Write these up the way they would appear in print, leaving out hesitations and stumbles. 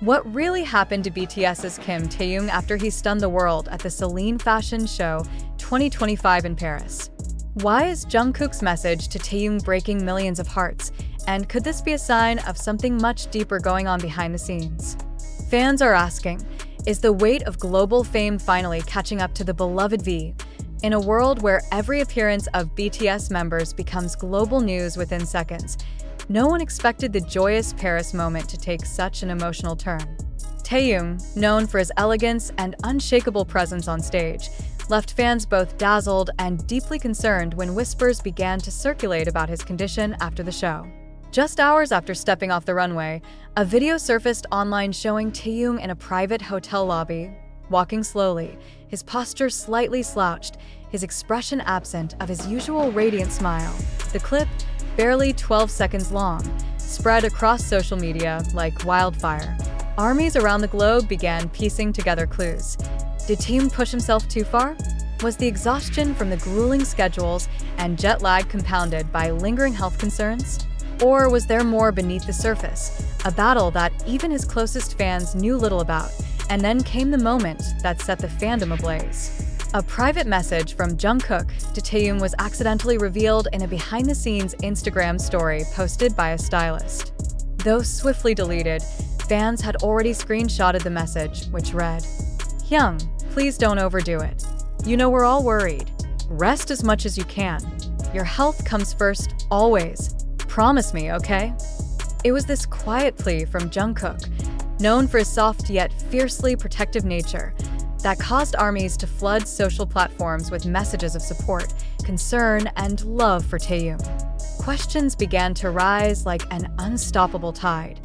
What really happened to BTS's Kim Taehyung after he stunned the world at the Celine fashion show 2025 in Paris? Why is Jungkook's message to Taehyung breaking millions of hearts? And could this be a sign of something much deeper going on behind the scenes? Fans are asking, is the weight of global fame finally catching up to the beloved V? In a world where every appearance of BTS members becomes global news within seconds, no one expected the joyous Paris moment to take such an emotional turn. Taehyung, known for his elegance and unshakable presence on stage, left fans both dazzled and deeply concerned when whispers began to circulate about his condition after the show. Just hours after stepping off the runway, a video surfaced online showing Taehyung in a private hotel lobby, walking slowly, his posture slightly slouched, his expression absent of his usual radiant smile. The clip, barely 12 seconds long, spread across social media like wildfire. Armies around the globe began piecing together clues. Did Taehyung push himself too far? Was the exhaustion from the grueling schedules and jet lag compounded by lingering health concerns? Or was there more beneath the surface, a battle that even his closest fans knew little about? And then came the moment that set the fandom ablaze. A private message from Jungkook to Taehyung was accidentally revealed in a behind-the-scenes Instagram story posted by a stylist. Though swiftly deleted, fans had already screenshotted the message, which read, "Hyung, please don't overdo it. You know we're all worried. Rest as much as you can. Your health comes first, always. Promise me, okay?" It was this quiet plea from Jungkook, known for his soft yet fiercely protective nature, that caused armies to flood social platforms with messages of support, concern, and love for Taehyung. Questions began to rise like an unstoppable tide.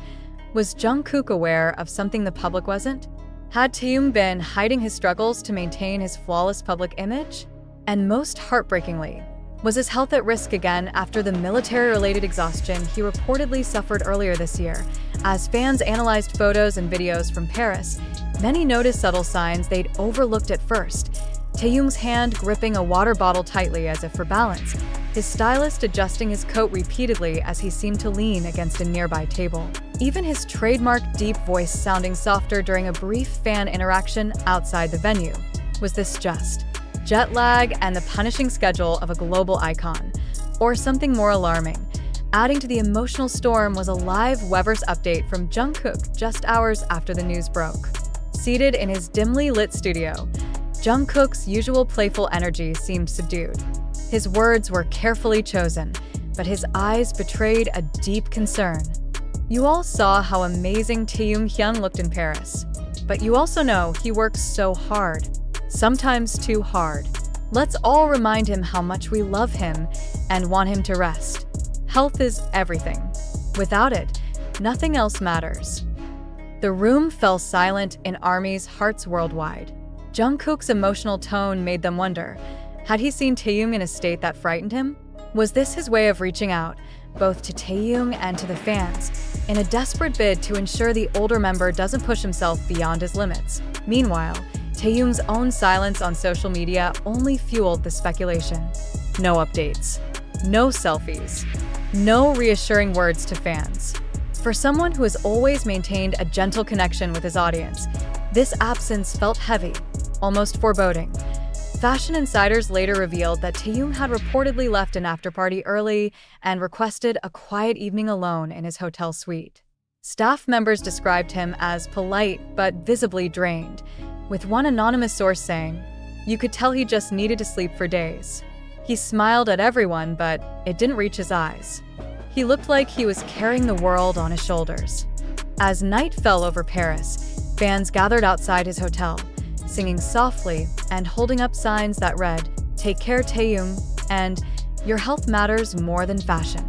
Was Jungkook aware of something the public wasn't? Had Taehyung been hiding his struggles to maintain his flawless public image? And most heartbreakingly, was his health at risk again after the military-related exhaustion he reportedly suffered earlier this year? As fans analyzed photos and videos from Paris, many noticed subtle signs they'd overlooked at first. Taehyung's hand gripping a water bottle tightly as if for balance, his stylist adjusting his coat repeatedly as he seemed to lean against a nearby table. Even his trademark deep voice sounding softer during a brief fan interaction outside the venue. Was this just jet lag and the punishing schedule of a global icon, or something more alarming? Adding to the emotional storm was a live Weverse update from Jungkook just hours after the news broke. Seated in his dimly lit studio, Jungkook's usual playful energy seemed subdued. His words were carefully chosen, but his eyes betrayed a deep concern. You all saw how amazing Taehyung looked in Paris, but you also know he works so hard, sometimes too hard. Let's all remind him how much we love him and want him to rest. Health is everything. Without it, nothing else matters. The room fell silent in ARMY's hearts worldwide. Jungkook's emotional tone made them wonder, had he seen Taehyung in a state that frightened him? Was this his way of reaching out, both to Taehyung and to the fans, in a desperate bid to ensure the older member doesn't push himself beyond his limits? Meanwhile, Taehyung's own silence on social media only fueled the speculation. No updates, no selfies, no reassuring words to fans. For someone who has always maintained a gentle connection with his audience, this absence felt heavy, almost foreboding. Fashion insiders later revealed that Taehyung had reportedly left an after-party early and requested a quiet evening alone in his hotel suite. Staff members described him as polite but visibly drained, with one anonymous source saying, "You could tell he just needed to sleep for days." He smiled at everyone, but it didn't reach his eyes. He looked like he was carrying the world on his shoulders. As night fell over Paris, fans gathered outside his hotel, singing softly and holding up signs that read, "Take care, Taehyung," and "Your health matters more than fashion."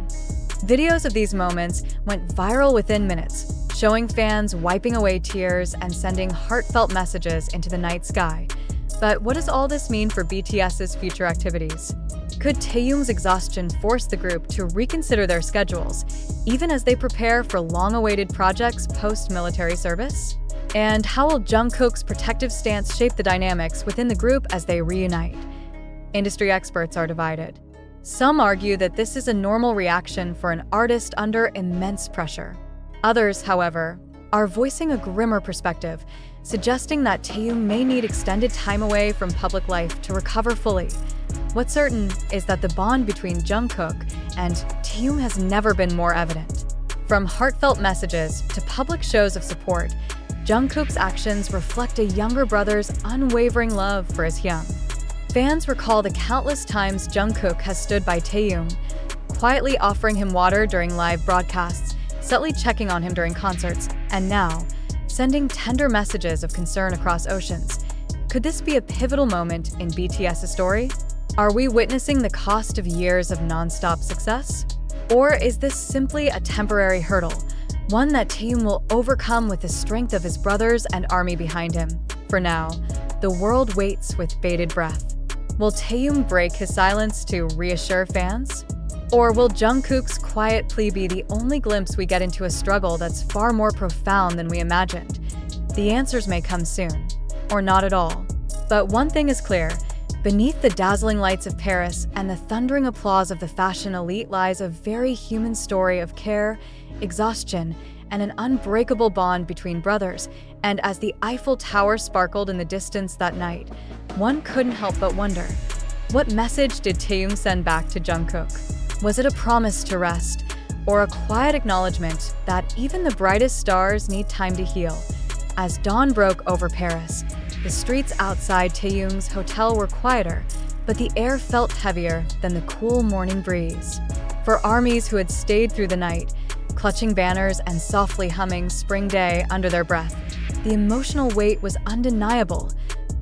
Videos of these moments went viral within minutes, showing fans wiping away tears and sending heartfelt messages into the night sky. But what does all this mean for BTS's future activities? Could Taehyung's exhaustion force the group to reconsider their schedules, even as they prepare for long-awaited projects post-military service? And how will Jungkook's protective stance shape the dynamics within the group as they reunite? Industry experts are divided. Some argue that this is a normal reaction for an artist under immense pressure. Others, however, are voicing a grimmer perspective, suggesting that Taehyung may need extended time away from public life to recover fully. What's certain is that the bond between Jungkook and Taehyung has never been more evident. From heartfelt messages to public shows of support, Jungkook's actions reflect a younger brother's unwavering love for his Hyung. Fans recall the countless times Jungkook has stood by Taehyung, quietly offering him water during live broadcasts, subtly checking on him during concerts, and now, sending tender messages of concern across oceans. Could this be a pivotal moment in BTS's story? Are we witnessing the cost of years of non-stop success? Or is this simply a temporary hurdle, one that Taehyung will overcome with the strength of his brothers and army behind him? For now, the world waits with bated breath. Will Taehyung break his silence to reassure fans? Or will Jungkook's quiet plea be the only glimpse we get into a struggle that's far more profound than we imagined? The answers may come soon, or not at all. But one thing is clear: beneath the dazzling lights of Paris and the thundering applause of the fashion elite lies a very human story of care, exhaustion, and an unbreakable bond between brothers. And as the Eiffel Tower sparkled in the distance that night, one couldn't help but wonder, what message did Taehyung send back to Jungkook? Was it a promise to rest, or a quiet acknowledgement that even the brightest stars need time to heal? As dawn broke over Paris, the streets outside Taehyung's hotel were quieter, but the air felt heavier than the cool morning breeze. For armies who had stayed through the night, clutching banners and softly humming Spring Day under their breath, the emotional weight was undeniable.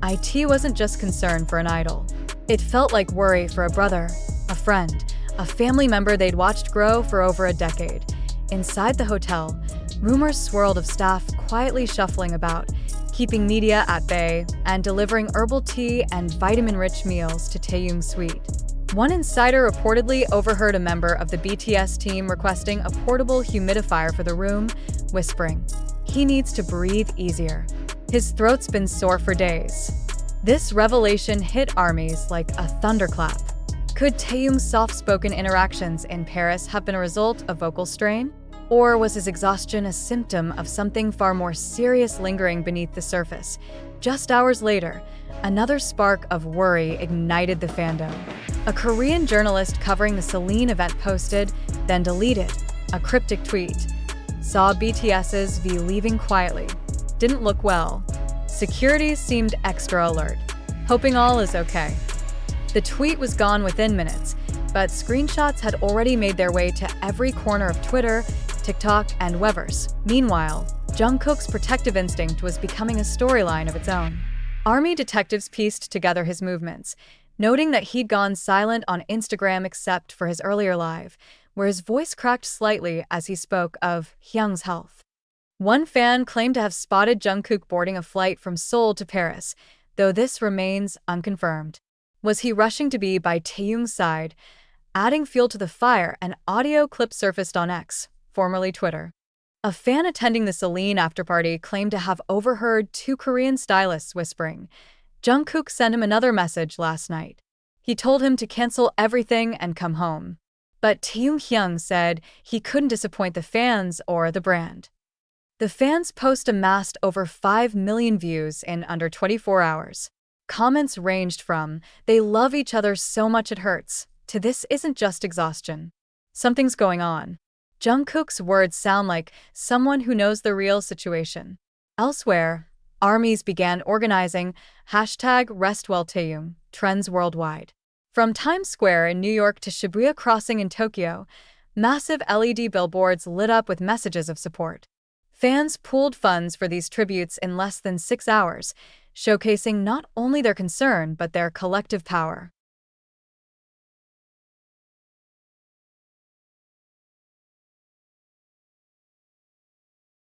IT wasn't just concern for an idol. It felt like worry for a brother, a friend, a family member they'd watched grow for over a decade. Inside the hotel, rumors swirled of staff quietly shuffling about, keeping media at bay, and delivering herbal tea and vitamin-rich meals to Taehyung's suite. One insider reportedly overheard a member of the BTS team requesting a portable humidifier for the room, whispering, "He needs to breathe easier. His throat's been sore for days." This revelation hit armies like a thunderclap. Could Taehyung's soft-spoken interactions in Paris have been a result of vocal strain? Or was his exhaustion a symptom of something far more serious lingering beneath the surface? Just hours later, another spark of worry ignited the fandom. A Korean journalist covering the Celine event posted, then deleted, a cryptic tweet. Saw BTS's V leaving quietly. Didn't look well. Security seemed extra alert. Hoping all is okay. The tweet was gone within minutes, but screenshots had already made their way to every corner of Twitter, TikTok, and Weverse. Meanwhile, Jungkook's protective instinct was becoming a storyline of its own. Army detectives pieced together his movements, noting that he'd gone silent on Instagram except for his earlier live, where his voice cracked slightly as he spoke of Hyung's health. One fan claimed to have spotted Jungkook boarding a flight from Seoul to Paris, though this remains unconfirmed. Was he rushing to be by Taehyung's side? Adding fuel to the fire, an audio clip surfaced on X, formerly Twitter. A fan attending the Celine afterparty claimed to have overheard two Korean stylists whispering. Jungkook sent him another message last night. He told him to cancel everything and come home. But Taehyung said he couldn't disappoint the fans or the brand. The fans' post amassed over 5 million views in under 24 hours. Comments ranged from, "They love each other so much it hurts," to "This isn't just exhaustion. Something's going on." Jungkook's words sound like someone who knows the real situation. Elsewhere, armies began organizing #RestWellTaehyung trends worldwide. From Times Square in New York to Shibuya Crossing in Tokyo, massive LED billboards lit up with messages of support. Fans pooled funds for these tributes in less than 6 hours, showcasing not only their concern but their collective power.